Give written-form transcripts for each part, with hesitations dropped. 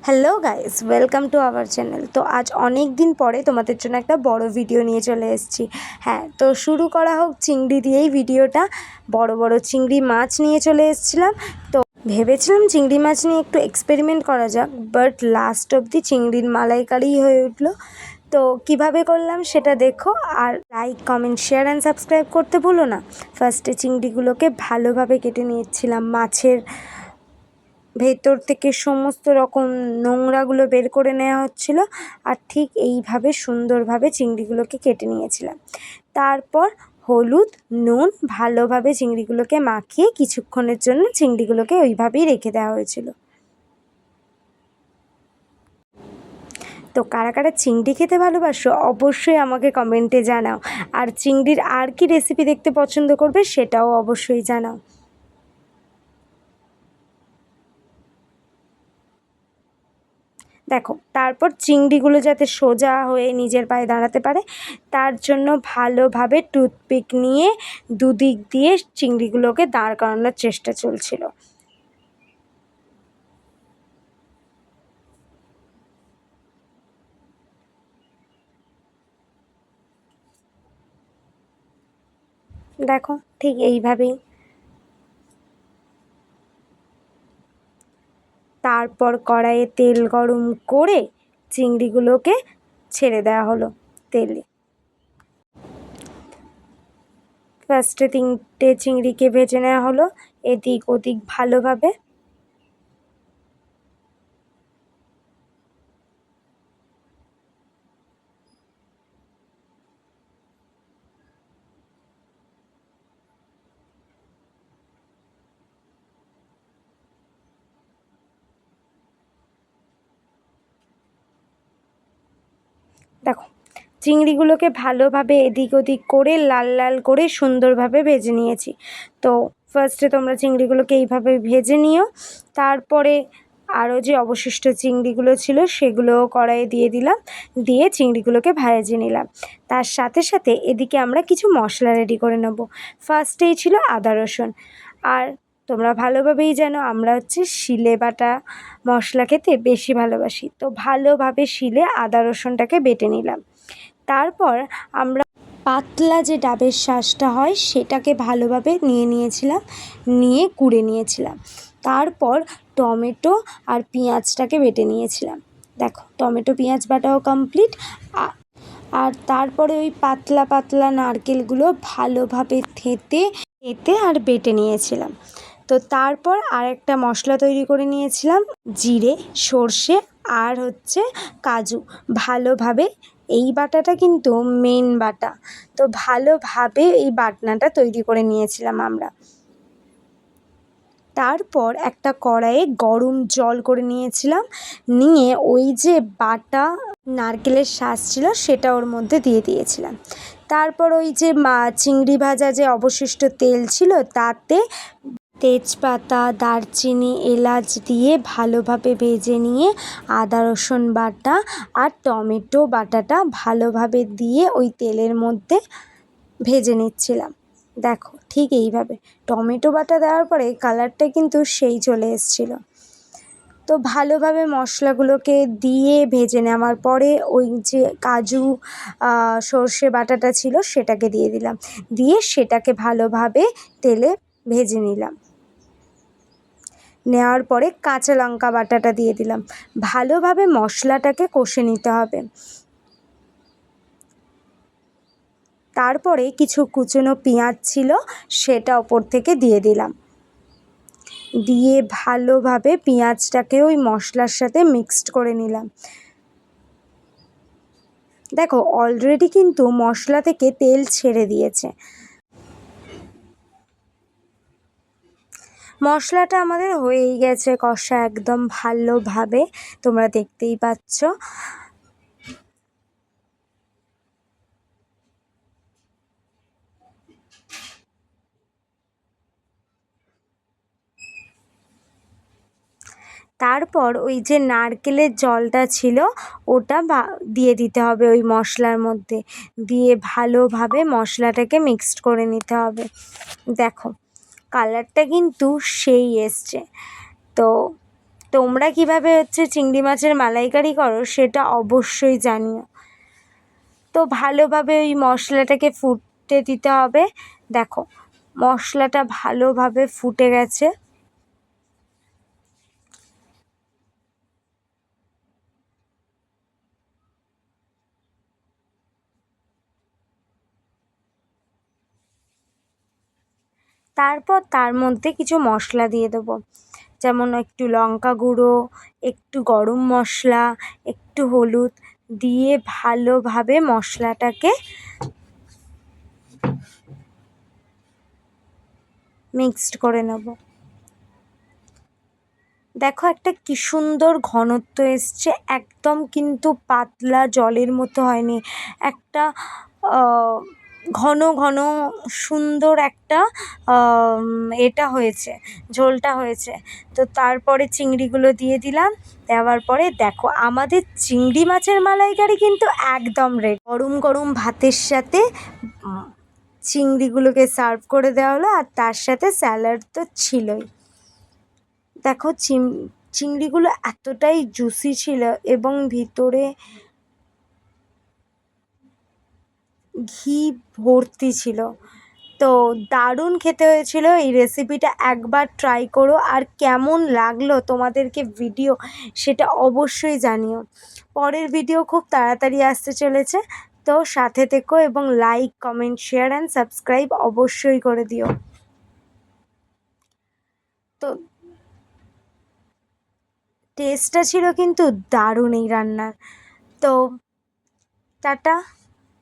Hello guys, welcome to our channel. তো আজ অনেক দিন পরে তোমাদের জন্য একটা বড় ভিডিও নিয়ে চলে এসেছি। হ্যাঁ, তো শুরু করা হোক চিংড়ি দিয়েই ভিডিওটা। বড় বড় চিংড়ি মাছ নিয়ে চলে এসেছিলাম। তো ভেবেছিলাম চিংড়ি মাছ নিয়ে একটু এক্সপেরিমেন্ট করা যাক, বাট লাস্ট অবধি চিংড়ির মালাইকারিই হয়ে উঠলো। তো কিভাবে করলাম সেটা দেখো, আর like, comment, share and subscribe করতে ভুলো না। ফার্স্টে চিংড়িগুলোকে ভালোভাবে কেটে নিয়েছিলাম। মাছের ভেতর থেকে সমস্ত রকম নোংরাগুলো বের করে নেওয়া হচ্ছিল, আর ঠিক এইভাবে সুন্দরভাবে চিংড়িগুলোকে কেটে নিয়েছিলাম। তারপর হলুদ, নুন ভালোভাবে চিংড়িগুলোকে মাখিয়ে কিছুক্ষণের জন্য চিংড়িগুলোকে ওইভাবেই রেখে দেওয়া হয়েছিল। তো কারা কারা চিংড়ি খেতে ভালোবাসো অবশ্যই আমাকে কমেন্টে জানাও, আর চিংড়ির আর কি রেসিপি দেখতে পছন্দ করবে সেটাও অবশ্যই জানাও। দেখো, তারপর চিংড়িগুলো যাতে সোজা হয়ে নিজের পায়ে দাঁড়াতে পারে তার জন্য ভালোভাবে টুথপিক নিয়ে দুদিক দিয়ে চিংড়িগুলোকে দাঁড় করানোর চেষ্টা চলছিল। দেখো, ঠিক এইভাবেই। তারপর কড়াইয়ে তেল গরম করে চিংড়িগুলোকে ছেড়ে দেওয়া হলো তেলে। ফার্স্টে 3টে চিংড়িকে ভেজে নেওয়া হলো এদিক ওদিক ভালোভাবে। দেখো, চিংড়িগুলোকে ভালোভাবে এদিক ওদিক করে লাল লাল করে সুন্দরভাবে ভেজে নিয়েছি। তো ফার্স্টে তোমরা চিংড়িগুলোকে এইভাবে ভেজে নিও। তারপরে আরও যে অবশিষ্ট চিংড়িগুলো ছিল সেগুলোও কড়াইয়ে দিয়ে দিলাম, দিয়ে চিংড়িগুলোকে ভেজে নিলাম। তার সাথে সাথে এদিকে আমরা কিছু মশলা রেডি করে নেব। ফার্স্টেই ছিল আদা রসুন, আর তোমরা ভালোভাবেই জানো আমরা হচ্ছে শিলে বাটা মশলা খেতে বেশি ভালোবাসি। তো ভালোভাবে শিলে আদা রসুনটাকে বেটে নিলাম। তারপর আমরা পাতলা যে ডাবের শাঁসটা হয় সেটাকে ভালোভাবে নিয়েছিলাম, নিয়ে কুড়ে নিয়েছিলাম। তারপর টমেটো আর পেঁয়াজটাকে বেটে নিয়েছিলাম। দেখো, টমেটো পেঁয়াজ বাটাও কমপ্লিট। আর তারপরে ওই পাতলা পাতলা নারকেলগুলো ভালোভাবে থেঁতে আর বেটে নিয়েছিলাম। তো তারপর আরেকটা মশলা তৈরি করে নিয়েছিলাম, জিরে, সর্ষে আর হচ্ছে কাজু। ভালোভাবে এই বাটাটা কিন্তু মেন বাটা, তো ভালোভাবে এই বাটনাটা তৈরি করে নিয়েছিলাম আমরা। তারপর একটা কড়াইয়ে গরম জল করে নিয়েছিলাম, নিয়ে ওই যে বাটা নারকেলের শাঁস ছিল সেটা ওর মধ্যে দিয়ে দিয়েছিলাম। তারপর ওই যে চিংড়ি ভাজা যে অবশিষ্ট তেল ছিল তাতে তেজপাতা, দারচিনি, এলাচ দিয়ে ভালোভাবে ভেজে নিয়ে আদা রসুন বাটা আর টমেটো বাটাটা ভালোভাবে দিয়ে ওই তেলের মধ্যে ভেজে নিচ্ছিলাম। দেখো, ঠিক এইভাবে টমেটো বাটা দেওয়ার পরে কালারটা কিন্তু সেই চলে এসেছিলো। তো ভালোভাবে মশলাগুলোকে দিয়ে ভেজে নেওয়ার পরে ওই যে কাজু, সর্ষে বাটাটা ছিল সেটাকে দিয়ে দিলাম, দিয়ে সেটাকে ভালোভাবে তেলে ভেজে নিলাম। নেওয়ার পরে কাঁচা লঙ্কা বাটাটা দিয়ে দিলাম। ভালোভাবে মশলাটাকে কষে নিতে হবে। তারপরে কিছু কুচনো পেঁয়াজ ছিল সেটা ওপর থেকে দিয়ে দিলাম, দিয়ে ভালোভাবে পেঁয়াজটাকে ওই মশলার সাথে মিক্সড করে নিলাম। দেখো, অলরেডি কিন্তু মশলা থেকে তেল ছেড়ে দিয়েছে। মশলাটা আমাদের হয়েই গেছে কষা একদম ভালোভাবে, তোমরা দেখতেই পাচ্ছ। তারপর ওই যে নারকেলের জলটা ছিল ওটা দিয়ে দিতে হবে ওই মশলার মধ্যে, দিয়ে ভালোভাবে মশলাটাকে মিক্সড করে নিতে হবে। দেখো, কালারটা কিন্তু সেই এসছে। তো তোমরা কিভাবে হচ্ছে চিংড়ি মাছের মালাইকারি করো সেটা অবশ্যই জানিও। তো ভালোভাবে ওই মশলাটাকে ফুটতে দিতে হবে। দেখো মশলাটা ভালোভাবে ফুটে গেছে। তারপর তার মধ্যে কিছু মশলা দিয়ে দেবো, যেমন একটু লঙ্কা গুঁড়ো, একটু গরম মশলা, একটু হলুদ দিয়ে ভালোভাবে মশলাটাকে মিক্সড করে নেব। দেখো একটা কি সুন্দর ঘনত্ব এসছে, একদম কিন্তু পাতলা জলের মতো হয়নি, একটা ঘন ঘন সুন্দর একটা এটা হয়েছে, ঝোলটা হয়েছে। তো তারপরে চিংড়িগুলো দিয়ে দিলাম। দেওয়ার পরে দেখো আমাদের চিংড়ি মাছের মালাইকারি কিন্তু একদম রেডি। গরম গরম ভাতের সাথে চিংড়িগুলোকে সার্ভ করে দেওয়া হলো, আর তার সাথে স্যালাড তো ছিলই। দেখো চিংড়িগুলো এতটাই জুসি ছিল এবং ভিতরে ঘি ভর্তি ছিল। তো দারুণ খেতে হয়েছিল। এই রেসিপিটা একবার ট্রাই করো, আর কেমন লাগলো তোমাদেরকে ভিডিও সেটা অবশ্যই জানিও। পরের ভিডিও খুব তাড়াতাড়ি আসতে চলেছে, তো সাথে থেকো এবং like comment share and subscribe অবশ্যই করে দিও। তো টেস্টটা ছিল কিন্তু দারুণ এই রান্নার। তো টাটা,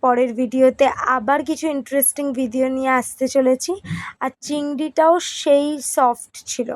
পরের ভিডিওতে আবার কিছু ইন্টারেস্টিং ভিডিও নিয়ে আসতে চলেছি। আর চিংড়িটাও সেই সফট ছিল।